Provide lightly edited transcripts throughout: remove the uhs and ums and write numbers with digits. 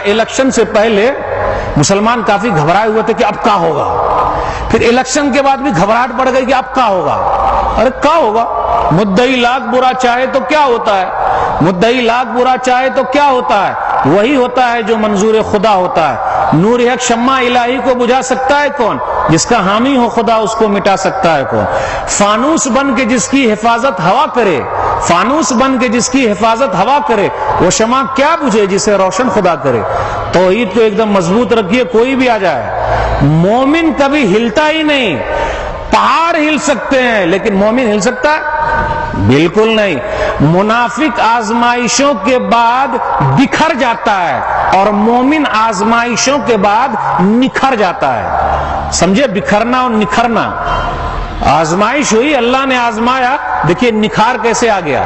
Election سے پہلے مسلمان کافی گھبرائے ہوئے تھے کہ اب کیا ہوگا. پھر الیکشن کے بعد بھی گھبراہٹ بڑھ گئی کہ اب کیا ہوگا. ارے کیا ہوگا؟ مدعی لاکھ برا چاہے تو کیا ہوتا ہے؟ مدعی لاکھ برا چاہے تو کیا ہوتا ہے؟ وہی ہوتا ہے جو منظور خدا ہوتا ہے. نور حق شمع الہی کو بجھا سکتا ہے کون؟ جس کا حامی ہو خدا اس کو مٹا سکتا ہے کون؟ فانوس بن کے جس کی حفاظت ہوا کرے، فانوس بن کے جس کی حفاظت ہوا کرے، وہ شمع کیا بجھے جسے روشن خدا کرے. توحید کو ایک دم مضبوط رکھیے، کوئی بھی آ جائے. مومن کبھی ہلتا ہی نہیں. پہاڑ ہل سکتے ہیں لیکن مومن ہل سکتا ہے؟ بالکل نہیں. منافق آزمائشوں کے بعد بکھر جاتا ہے اور مومن آزمائشوں کے بعد نکھر جاتا ہے. سمجھے؟ بکھرنا اور نکھرنا. آزمائش ہوئی، اللہ نے آزمایا، دیکھیے نکھار کیسے آ گیا.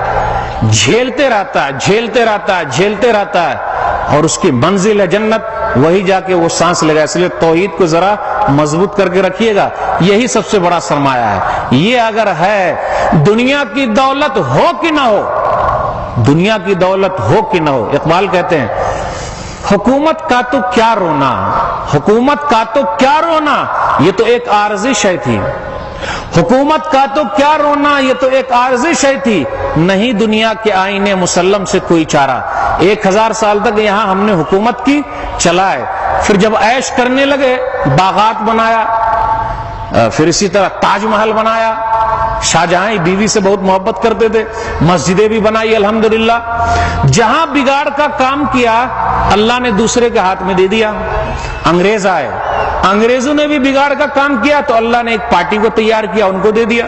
جھیلتے رہتا ہے، جھیلتے رہتا ہے، جھیلتے رہتا ہے، اور اس کی منزل ہے جنت. وہی جا کے وہ سانس لے گا. اس لیے توحید کو ذرا مضبوط کر کے رکھیے گا. یہی سب سے بڑا سرمایہ ہے. یہ اگر ہے، دنیا کی دولت ہو کہ نہ ہو، دنیا کی دولت ہو کہ نہ ہو. اقبال کہتے ہیں حکومت کا تو کیا رونا، حکومت کا تو کیا رونا، یہ تو ایک عارضی شے تھی. حکومت کا تو کیا رونا، یہ تو ایک عارضی شے تھی. نہیں دنیا کے آئینے مسلم سے کوئی چارہ. 1000 سال تک یہاں ہم نے حکومت کی، چلائے. پھر جب عیش کرنے لگے، باغات بنایا، پھر اسی طرح تاج محل بنایا. شاہجہاں بیوی سے بہت محبت کرتے تھے، مسجدیں بھی بنائی الحمدللہ. جہاں بگاڑ کا کام کیا اللہ نے دوسرے کے ہاتھ میں دے دیا. انگریز آئے، انگریزوں نے بھی بگاڑ کا کام کیا تو اللہ نے ایک پارٹی کو تیار کیا، ان کو دے دیا.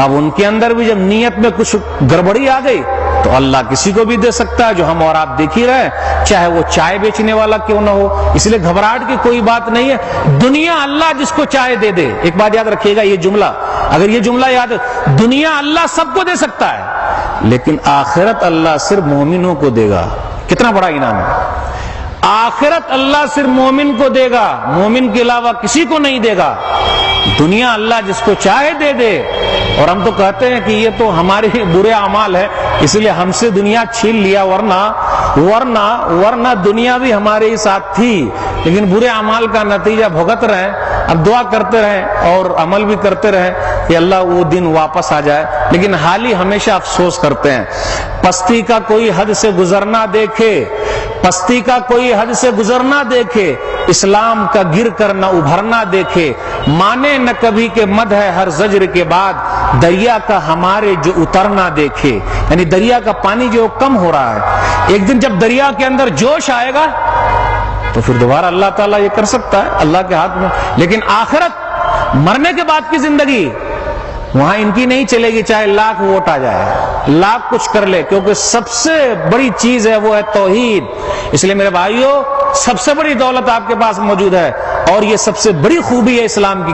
اب ان کے اندر بھی جب نیت میں کچھ گڑبڑی آ گئی تو اللہ کسی کو بھی دے سکتا ہے، جو ہم اور آپ دیکھ ہی رہے، چاہے وہ چائے بیچنے والا کیوں نہ ہو. اس لیے گھبراہٹ کی کوئی بات نہیں ہے. دنیا اللہ جس کو چائے دے دے. ایک بات یاد رکھیے گا، یہ جملہ اگر یہ جملہ یاد ہے، دنیا اللہ سب کو دے سکتا ہے لیکن آخرت اللہ صرف مومنوں کو دے گا. کتنا بڑا انعام ہے. آخرت اللہ صرف مومن کو دے گا، مومن کے علاوہ کسی کو نہیں دے گا. دنیا اللہ جس کو چاہے دے دے. اور ہم تو کہتے ہیں کہ یہ تو ہمارے برے اعمال ہے اس لیے ہم سے دنیا چھین لیا، ورنہ دنیا بھی ہمارے ہی ساتھ تھی. لیکن برے اعمال کا نتیجہ بھگت رہے. اب دعا کرتے رہیں اور عمل بھی کرتے رہیں کہ اللہ وہ دن واپس آ جائے. لیکن حال ہی ہمیشہ افسوس کرتے ہیں. پستی کا کوئی حد سے گزرنا دیکھے، پستی کا کوئی حد سے گزرنا دیکھے، اسلام کا گر کر نہ ابھرنا دیکھے. مانے نہ کبھی کہ مد ہے ہر زجر کے بعد، دریا کا ہمارے جو اترنا دیکھے. یعنی دریا کا پانی جو کم ہو رہا ہے، ایک دن جب دریا کے اندر جوش آئے گا تو پھر دوبارہ اللہ تعالیٰ یہ کر سکتا ہے، اللہ کے ہاتھ میں. لیکن آخرت، مرنے کے بعد کی زندگی، وہاں ان کی نہیں چلے گی چاہے لاکھ ووٹ آ جائے، لاکھ کچھ کر لے، کیونکہ سب سے بڑی چیز ہے وہ ہے توحید. اس لیے میرے بھائیوں، سب سے بڑی دولت آپ کے پاس موجود ہے اور یہ سب سے بڑی خوبی ہے اسلام کی.